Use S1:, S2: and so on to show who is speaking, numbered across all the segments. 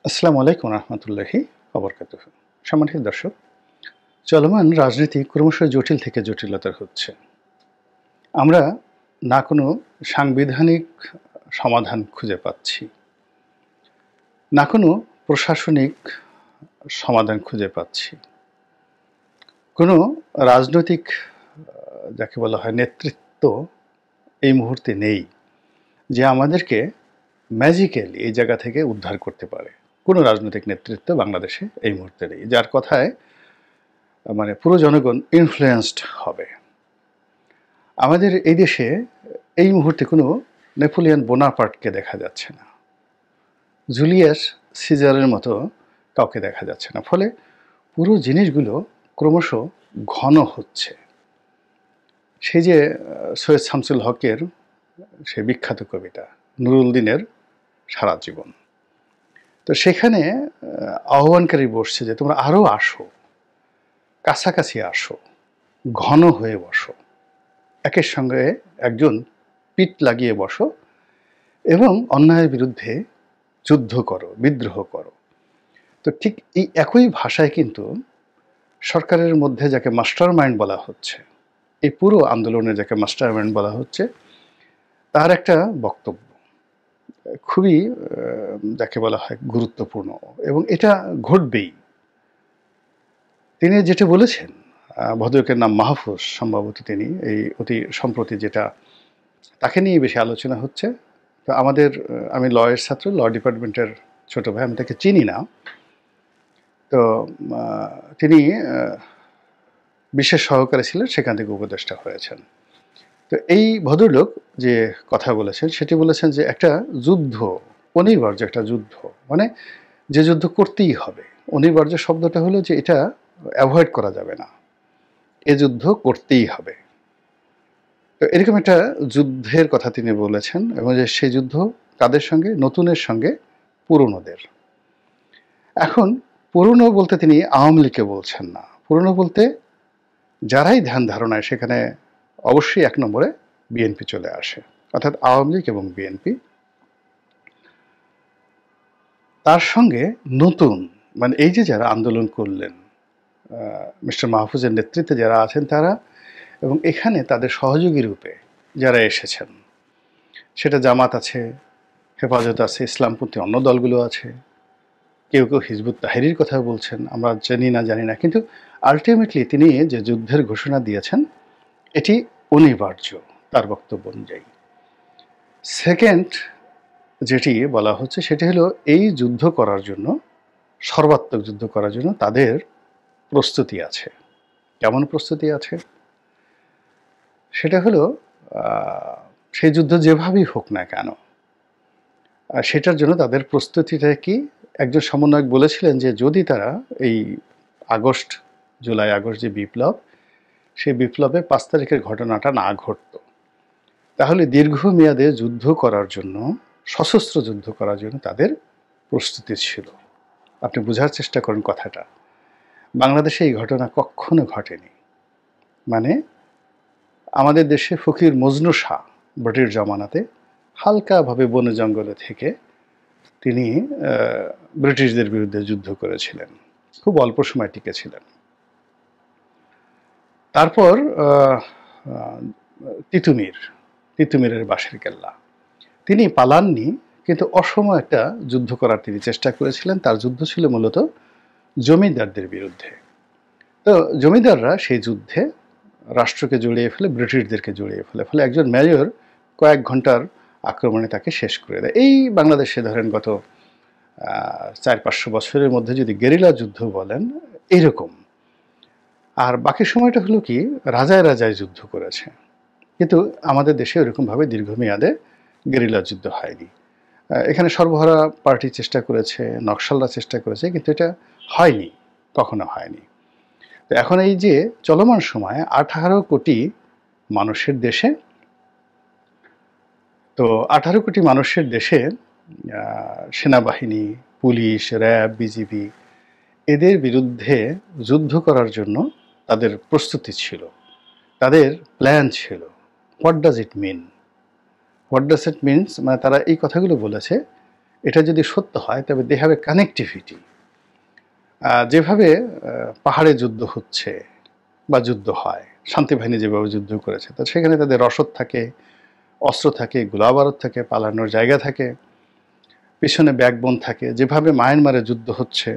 S1: আসসালামু আলাইকুম রহমতুল্লাহি ওবরকাতুহু। সম্মানিত দর্শক, চলমান রাজনীতি ক্রমশ জটিল থেকে জটিলতর হচ্ছে। আমরা না কোনো সাংবিধানিক সমাধান খুঁজে পাচ্ছি, না কোনো প্রশাসনিক সমাধান খুঁজে পাচ্ছি। কোনো রাজনৈতিক যাকে বলা হয় নেতৃত্ব এই মুহূর্তে নেই, যে আমাদেরকে ম্যাজিক্যালি এই জায়গা থেকে উদ্ধার করতে পারে। কোনো রাজনৈতিক নেতৃত্ব বাংলাদেশে এই মুহূর্তে নেই, যার কথায় মানে পুরো জনগণ ইনফ্লুয়েন্সড হবে। আমাদের এই দেশে এই মুহূর্তে কোনো নেপোলিয়ন বোনাপার্টকে দেখা যাচ্ছে না, জুলিয়াস সিজারের মতো কাউকে দেখা যাচ্ছে না। ফলে পুরো জিনিসগুলো ক্রমশ ঘন হচ্ছে। সেই যে সৈয়দ শামসুল হকের সে বিখ্যাত কবিতা নুরুল দিনের সারা জীবন, তো সেখানে আহ্বানকারী বসছে যে তোমরা আরও আসো, কাছাকাছি আসো, ঘন হয়ে বসো, একের সঙ্গে একজন পিঠ লাগিয়ে বসো এবং অন্যায়ের বিরুদ্ধে যুদ্ধ করো, বিদ্রোহ করো। তো ঠিক এই একই ভাষায় কিন্তু সরকারের মধ্যে যাকে মাস্টার মাইন্ড বলা হচ্ছে, এই পুরো আন্দোলনে যাকে মাস্টার মাইন্ড বলা হচ্ছে, তার একটা বক্তব্য খুবই যাকে বলা হয় গুরুত্বপূর্ণ, এবং এটা ঘটবেই। তিনি যেটা বলেছেন, ভদ্রলোকের নাম মাহফুজ সম্ভবত, তিনি এই অতি সম্প্রতি যেটা তাকে নিয়ে বেশি আলোচনা হচ্ছে। তো আমাদের আমি লয়ের ছাত্র, ল ডিপার্টমেন্টের ছোট ভাই, আমি তাকে চিনি না। তো তিনি বিশেষ সহকারী ছিলেন, সেখান থেকে উপদেষ্টা হয়েছেন। তো এই ভদ্রলোক যে কথা বলেছেন সেটি বলেছেন যে একটা যুদ্ধ অনিবার্য, একটা যুদ্ধ মানে যে যুদ্ধ করতেই হবে। অনিবার্য শব্দটা হলো যে এটা অ্যাভয়েড করা যাবে না, এ যুদ্ধ করতেই হবে। তো এরকম একটা যুদ্ধের কথা তিনি বলেছেন, এবং যে সেই যুদ্ধ কাদের সঙ্গে? নতুনের সঙ্গে পুরনোদের। এখন পুরনো বলতে তিনি আওয়ামী লীগকে বলছেন না, পুরনো বলতে যারাই ধ্যান ধারণায় সেখানে অবশ্যই এক নম্বরে বিএনপি চলে আসে, অর্থাৎ আওয়ামী লীগ এবং বিএনপি। তার সঙ্গে নতুন মানে এই যে যারা আন্দোলন করলেন, মিস্টার মাহফুজের নেতৃত্বে যারা আছেন তারা, এবং এখানে তাদের সহযোগী রূপে যারা এসেছেন, সেটা জামাত আছে, হেফাজত আছে, ইসলামপন্থী অন্য দলগুলো আছে, কেউ কেউ হিজবুত তাহরির কথা বলছেন, আমরা জানি না, কিন্তু আলটিমেটলি তিনি যে যুদ্ধের ঘোষণা দিয়েছেন এটি অনিবার্য তার বক্তব্য অনুযায়ী। সেকেন্ড যেটি বলা হচ্ছে সেটি হলো এই যুদ্ধ করার জন্য, সর্বাত্মক যুদ্ধ করার জন্য তাদের প্রস্তুতি আছে। কেমন প্রস্তুতি আছে? সেটা হলো সেই যুদ্ধ যেভাবেই হোক না কেন, সেটার জন্য তাদের প্রস্তুতিটা কি? একজন সমন্বয়ক বলেছিলেন যে যদি তারা এই জুলাই আগস্ট যে বিপ্লব, সেই বিপ্লবে 5 তারিখের ঘটনাটা না ঘটতো, তাহলে দীর্ঘমেয়াদে যুদ্ধ করার জন্য, সশস্ত্র যুদ্ধ করার জন্য তাদের প্রস্তুতি ছিল। আপনি বোঝার চেষ্টা করেন কথাটা। বাংলাদেশে এই ঘটনা কখনো ঘটেনি। মানে আমাদের দেশে ফকির মজনু শাহ ব্রিটিশ জমানাতে হালকাভাবে বনে জঙ্গলে থেকে তিনি ব্রিটিশদের বিরুদ্ধে যুদ্ধ করেছিলেন, খুব অল্প সময় টিকেছিলেন। তারপর তিতুমিরের বাঁশের কেল্লা, তিনি পালাননি, কিন্তু অসময় একটা যুদ্ধ করার তিনি চেষ্টা করেছিলেন। তার যুদ্ধ ছিল মূলত জমিদারদের বিরুদ্ধে। তো জমিদাররা সেই যুদ্ধে রাষ্ট্রকে জড়িয়ে ফেলে, ব্রিটিশদেরকে জড়িয়ে ফেলে, ফলে একজন মেজর কয়েক ঘন্টার আক্রমণে তাকে শেষ করে দেয়। এই বাংলাদেশে ধরেন গত 400-500 বছরের মধ্যে যদি গেরিলা যুদ্ধ বলেন এইরকম। আর বাকি সময়টা হলো কি রাজায় রাজায় যুদ্ধ করেছে, কিন্তু আমাদের দেশে ওরকমভাবে দীর্ঘমেয়াদে গেরিলা যুদ্ধ হয়নি। এখানে সর্বহারা পার্টি চেষ্টা করেছে, নকশালরা চেষ্টা করেছে, কিন্তু এটা হয়নি, কখনো হয়নি। তো এখন এই যে চলমান সময়ে 18 কোটি মানুষের দেশে, তো 18 কোটি মানুষের দেশে সেনাবাহিনী, পুলিশ, র্যাব, বিজিবি এদের বিরুদ্ধে যুদ্ধ করার জন্য তাদের প্রস্তুতি ছিল, তাদের প্ল্যান ছিল। What does it mean? What does it means মানে তারা এই কথাগুলো বলেছে এটা যদি সত্য হয় তবে দে হ্যাভ এ কানেক্টিভিটি। যেভাবে পাহাড়ে যুদ্ধ হচ্ছে বা যুদ্ধ হয়, শান্তিবাহিনী যেভাবে যুদ্ধ করেছে, তো সেখানে তাদের রসদ থাকে, অস্ত্র থাকে, গোলাবারুদ থাকে, পালানোর জায়গা থাকে, পিছনে ব্যাকবোন থাকে। যেভাবে মায়ানমারে যুদ্ধ হচ্ছে,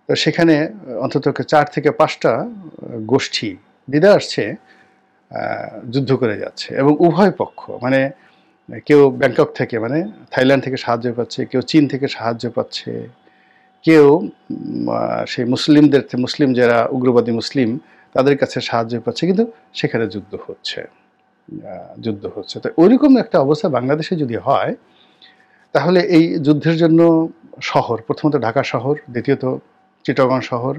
S1: তো সেখানে অন্তত 4 থেকে 5টা গোষ্ঠী দিদা আসছে, যুদ্ধ করে যাচ্ছে এবং উভয় পক্ষ মানে কেউ ব্যাংকক থেকে মানে থাইল্যান্ড থেকে সাহায্য পাচ্ছে, কেউ চীন থেকে সাহায্য পাচ্ছে, কেউ সেই মুসলিম যারা উগ্রবাদী মুসলিম তাদের কাছে সাহায্য পাচ্ছে, কিন্তু সেখানে যুদ্ধ হচ্ছে। তো ওইরকম একটা অবস্থা বাংলাদেশে যদি হয়, তাহলে এই যুদ্ধের জন্য শহর, প্রথমত ঢাকা শহর, দ্বিতীয়ত চিটাগং শহর,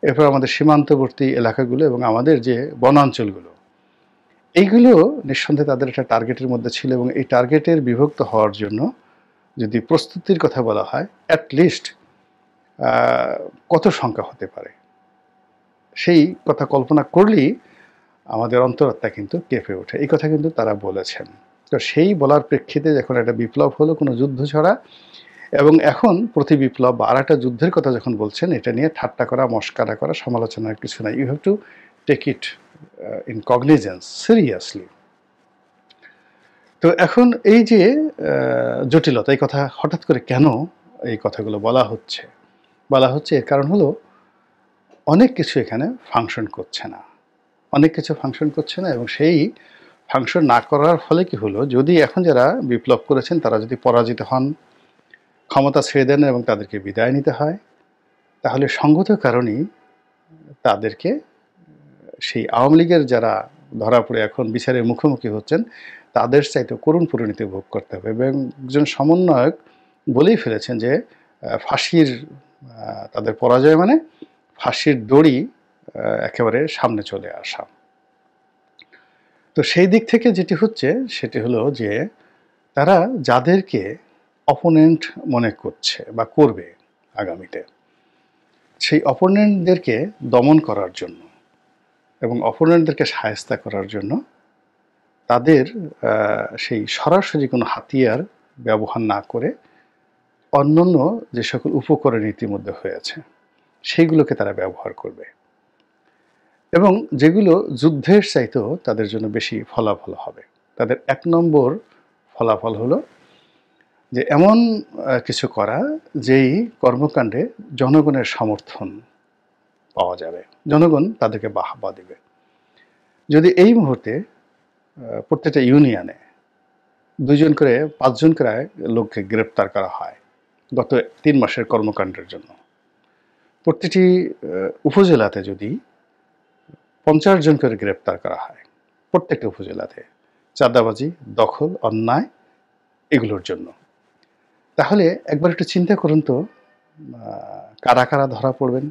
S1: এরপর আমাদের সীমান্তবর্তী এলাকাগুলো এবং আমাদের যে বনাঞ্চলগুলো, এইগুলো নিঃসন্দেহে তাদের একটা টার্গেটের মধ্যে ছিল। এবং এই টার্গেটের বিভক্ত হওয়ার জন্য যদি প্রস্তুতির কথা বলা হয়, অ্যাটলিস্ট কত সংখ্যা হতে পারে সেই কথা কল্পনা করলেই আমাদের অন্তরাত্মা কিন্তু কেঁপে ওঠে। এই কথা কিন্তু তারা বলেছেন। তো সেই বলার প্রেক্ষিতে যখন একটা বিপ্লব হলো কোনো যুদ্ধ ছাড়া, এবং এখন প্রতি বিপ্লব বা আর একটা যুদ্ধের কথা যখন বলছেন, এটা নিয়ে ঠাট্টা করা, মস্কারা করা, সমালোচনার কিছু নাই। You have to take it in cognizance seriously. তো এখন এই যে জটিলতা, এই কথা হঠাৎ করে কেন এই কথাগুলো বলা হচ্ছে এর কারণ হলো অনেক কিছু এখানে ফাংশন করছে না, এবং সেই ফাংশন না করার ফলে কি হলো, যদি এখন যারা বিপ্লব করেছেন তারা যদি পরাজিত হন, ক্ষমতা ছেড়ে দেন এবং তাদেরকে বিদায় নিতে হয়, তাহলে সঙ্গত কারণেই তাদেরকে সেই আওয়ামী লীগের যারা ধরা পড়ে এখন বিচারের মুখোমুখি হচ্ছেন তাদের চাইতে করুণ পরিণতি ভোগ করতে হবে। এবং একজন সমন্বয়ক বলেই ফেলেছেন যে ফাঁসির তাদের পরাজয় মানে ফাঁসির দড়ি একেবারে সামনে চলে আসা। তো সেই দিক থেকে যেটি হচ্ছে সেটি হলো যে তারা যাদেরকে অপোনেন্ট মনে করছে বা করবে আগামীতে, সেই অপোনেন্টদেরকে দমন করার জন্য এবং অপোনেন্টদেরকে শায়েস্তা করার জন্য তাদের সেই সরাসরি কোনো হাতিয়ার ব্যবহার না করে অন্যান্য যে সকল উপকরণ ইতিমধ্যে হয়েছে সেইগুলোকে তারা ব্যবহার করবে, এবং যেগুলো যুদ্ধের চাইতেও তাদের জন্য বেশি ফলাফল হবে। তাদের 1 নম্বর ফলাফল হলো যে এমন কিছু করা যেই কর্মকাণ্ডে জনগণের সমর্থন পাওয়া যাবে, জনগণ তাদেরকে বাহবা দেবে। যদি এই মুহূর্তে প্রত্যেকটা ইউনিয়নে 2 জন করে 5 জন করে লোককে গ্রেপ্তার করা হয় গত 3 মাসের কর্মকাণ্ডের জন্য, প্রতিটি উপজেলাতে যদি 50 জন করে গ্রেপ্তার করা হয়, প্রত্যেকটা উপজেলাতে চাঁদাবাজি, দখল, অন্যায় এগুলোর জন্য, তাহলে একবার একটু চিন্তা করুন তো কারা কারা ধরা পড়বেন।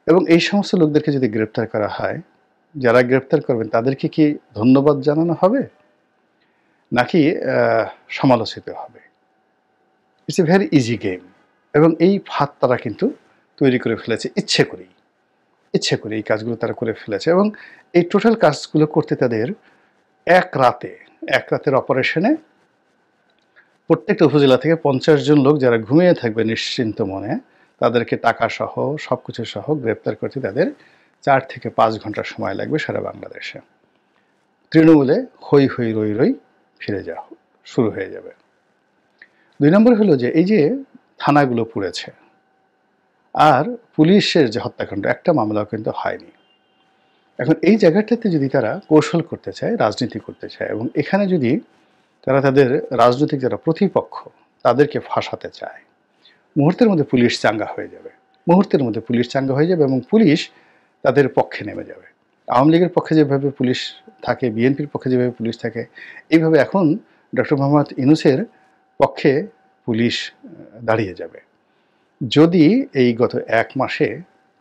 S1: এবং এই সমস্ত লোকদেরকে যদি গ্রেপ্তার করা হয়, যারা গ্রেপ্তার করবেন তাদেরকে কি ধন্যবাদ জানানো হবে নাকি সমালোচিত হবে? It's a very easy game. এবং এই ফাঁদ তারা কিন্তু তৈরি করে ফেলেছে ইচ্ছে করে এই কাজগুলো তারা করে ফেলেছে। এবং এই টোটাল কাজগুলো করতে তাদের এক রাতের অপারেশনে প্রত্যেকটা উপজেলা থেকে 50 জন লোক যারা ঘুমিয়ে থাকবে নিশ্চিন্ত মনে, তাদেরকে টাকা সহ সবকিছু সহ গ্রেপ্তার করতে তাদের 4 থেকে 5 ঘন্টা সময় লাগবে সারা বাংলাদেশে। তৃণমূলে হই হই রই রই ফিরে যাওয়া শুরু হয়ে যাবে। 2 নম্বর হলো যে এই যে থানাগুলো পুড়েছে আর পুলিশের যে হত্যাকাণ্ড, একটা মামলাও কিন্তু হয়নি। এখন এই জায়গাটাতে যদি তারা কৌশল করতে চায়, রাজনীতি করতে চায়, এবং এখানে যদি তারা তাদের রাজনৈতিক যারা প্রতিপক্ষ তাদেরকে ফাঁসাতে চায়, মুহূর্তের মধ্যে পুলিশ চাঙ্গা হয়ে যাবে, এবং পুলিশ তাদের পক্ষে নেমে যাবে। আওয়ামী লীগের পক্ষে যেভাবে পুলিশ থাকে, বিএনপির পক্ষে যেভাবে পুলিশ থাকে, এইভাবে এখন ডক্টর মোহাম্মদ ইউনূসের পক্ষে পুলিশ দাঁড়িয়ে যাবে। যদি এই গত 1 মাসে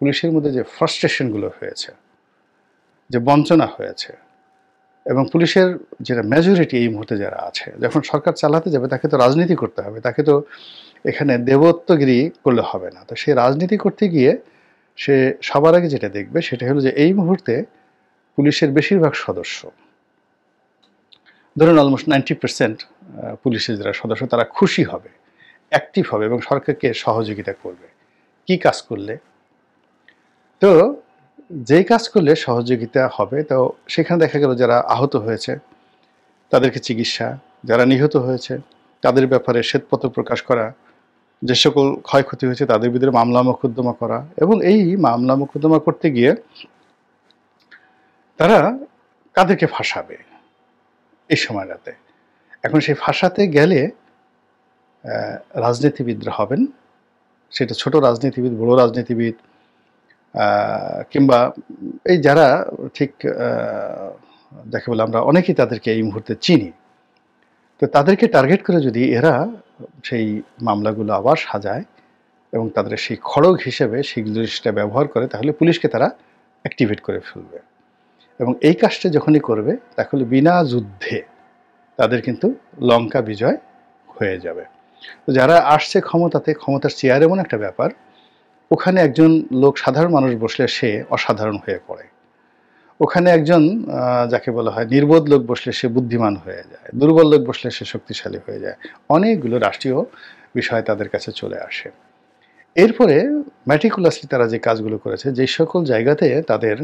S1: পুলিশের মধ্যে যে ফ্রাস্ট্রেশনগুলো হয়েছে, যে বঞ্চনা হয়েছে, এবং পুলিশের যেটা মেজরিটি এই মুহূর্তে যারা আছে, যখন সরকার চালাতে যাবে তাকে তো রাজনীতি করতে হবে, তাকে তো এখানে দেবত্বগিরি করলে হবে না। তো সে রাজনীতি করতে গিয়ে সে সবার আগে যেটা দেখবে সেটা হলো যে এই মুহূর্তে পুলিশের বেশিরভাগ সদস্য, ধরুন অলমোস্ট 90% পুলিশের যারা সদস্য তারা খুশি হবে, অ্যাক্টিভ হবে এবং সরকারকে সহযোগিতা করবে। কি কাজ করলে? তো যেই কাজ করলে সহযোগিতা হবে, তো সেখানে দেখা গেল যারা আহত হয়েছে তাদেরকে চিকিৎসা, যারা নিহত হয়েছে তাদের ব্যাপারে শ্বেতপত্র প্রকাশ করা, যে সকল ক্ষয়ক্ষতি হয়েছে তাদের বিরুদ্ধে মামলা মোকদ্দমা করা, এবং এই মামলা মোকদ্দমা করতে গিয়ে তারা কাদেরকে ফাঁসাবে এই সময়টাতে। এখন সেই ফাঁসাতে গেলে রাজনীতিবিদরা হবেন, সেটা ছোট রাজনীতিবিদ, বড় রাজনীতিবিদ, কিংবা এই যারা ঠিক যাকে বলে আমরা অনেকেই তাদেরকে এই মুহূর্তে চিনি, তো তাদেরকে টার্গেট করে যদি এরা সেই মামলাগুলো আবার সাজায় এবং তাদের সেই খড়গ হিসেবে সেই জিনিসটা ব্যবহার করে, তাহলে পুলিশকে তারা অ্যাক্টিভেট করে ফেলবে। এবং এই কাজটা যখনই করবে তাহলে বিনা যুদ্ধে তাদের কিন্তু লঙ্কা বিজয় হয়ে যাবে। তো যারা আসছে ক্ষমতাতে, ক্ষমতার চেয়ার এমন একটা ব্যাপার, ওখানে একজন লোক, সাধারণ মানুষ বসলে সে অসাধারণ হয়ে পড়ে। ওখানে একজন যাকে বলা হয় নির্বোধ লোক বসলে সে বুদ্ধিমান হয়ে যায়, দুর্বল লোক বসলে সে শক্তিশালী হয়ে যায়। অনেকগুলো রাষ্ট্রীয় বিষয় তাদের কাছে চলে আসে। এরপরে ম্যাটিকুলাসলি তারা যে কাজগুলো করেছে, যে সকল জায়গাতে তাদের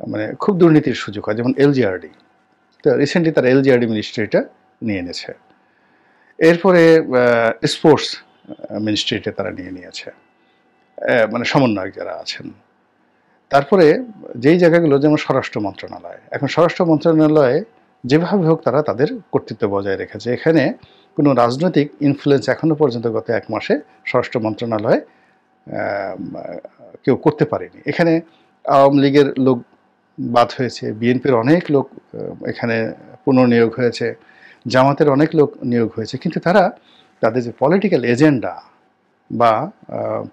S1: মানে খুব দুর্নীতির সুযোগ হয়, যেমন এলজিআরডি, তো রিসেন্টলি তারা এলজিআরডি মিনিস্ট্রিটা নিয়ে এনেছে। এরপরে স্পোর্টস মিনিস্ট্রিটা তারা নিয়ে নিয়েছে, মানে সমন্বয়ক যারা আছেন। তারপরে যেই জায়গাগুলো, যেমন স্বরাষ্ট্র মন্ত্রণালয়, এখন স্বরাষ্ট্র মন্ত্রণালয়ে যেভাবে হোক তারা তাদের কর্তৃত্ব বজায় রেখেছে। এখানে কোনো রাজনৈতিক ইনফ্লুয়েন্স এখনো পর্যন্ত গত 1 মাসে স্বরাষ্ট্র মন্ত্রণালয়ে কেউ করতে পারেনি। এখানে আওয়ামী লীগের লোক বাদ হয়েছে, বিএনপির অনেক লোক এখানে পুনর্নিয়োগ হয়েছে, জামাতের অনেক লোক নিয়োগ হয়েছে, কিন্তু তারা তাদের যে পলিটিক্যাল এজেন্ডা বা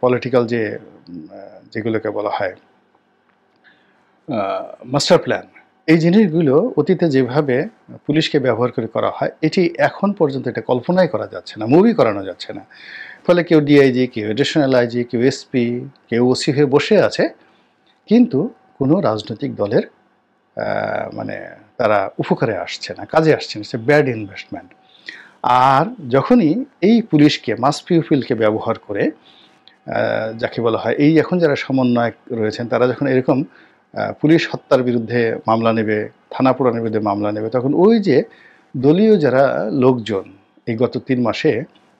S1: পলিটিক্যাল যেগুলোকে বলা হয় মাস্টার প্ল্যান, এই জিনিসগুলো অতীতে যেভাবে পুলিশকে ব্যবহার করে করা হয়, এটি এখন পর্যন্ত এটা কল্পনাই করা যাচ্ছে না, মুভি করানো যাচ্ছে না। ফলে কেউ ডিআইজি, কেউ এডিশনাল আইজি, কেউ এসপি, কেউ ওসি হয়ে বসে আছে, কিন্তু কোনো রাজনৈতিক দলের মানে তারা উপকারে আসছে না, কাজে আসছে না, ব্যাড ইনভেস্টমেন্ট। আর যখনই এই পুলিশকে, মাস পিউপিলকে ব্যবহার করে, যাকে বলা হয় এই এখন যারা সমন্বয়ক রয়েছেন, তারা যখন এরকম পুলিশ হত্যার বিরুদ্ধে মামলা নেবে, থানা পোড়ানোর বিরুদ্ধে মামলা নেবে, তখন ওই যে দলীয় যারা লোকজন এই গত 3 মাসে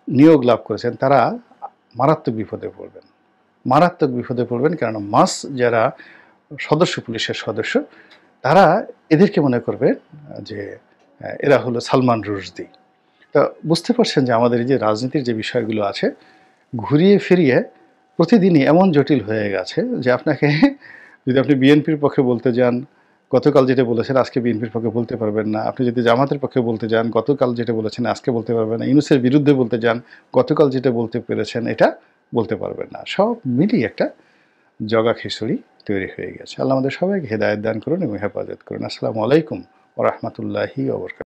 S1: নিয়োগ লাভ করেছেন, তারা মারাত্মক বিপদে পড়বেন, মারাত্মক বিপদে পড়বেন। কারণ মাস যারা সদস্য, পুলিশের সদস্য, তারা এদেরকে মনে করবে যে এরা হলো সালমান রুশদি। তা বুঝতে পারছেন যে আমাদের এই যে রাজনীতির যে বিষয়গুলো আছে, ঘুরিয়ে ফিরিয়ে প্রতিদিনই এমন জটিল হয়ে গেছে যে আপনাকে যদি আপনি বিএনপির পক্ষে বলতে যান, গতকাল যেটা বলেছেন আজকে বিএনপির পক্ষে বলতে পারবেন না। আপনি যদি জামাতের পক্ষে বলতে যান, গতকাল যেটা বলেছেন আজকে বলতে পারবেন না। ইউনূসের বিরুদ্ধে বলতে যান, গতকাল যেটা বলতে পেরেছেন এটা বলতে পারবেন না। সব মিলিয়ে একটা জগা খিচুড়ি তৈরি হয়ে গেছে। আল্লাহ আমাদের সবাইকে হেদায়েত দান করুন এবং হেফাজত করুন। আসসালামু আলাইকুম ওয়া রাহমাতুল্লাহি ওয়া বারাকাতুহু।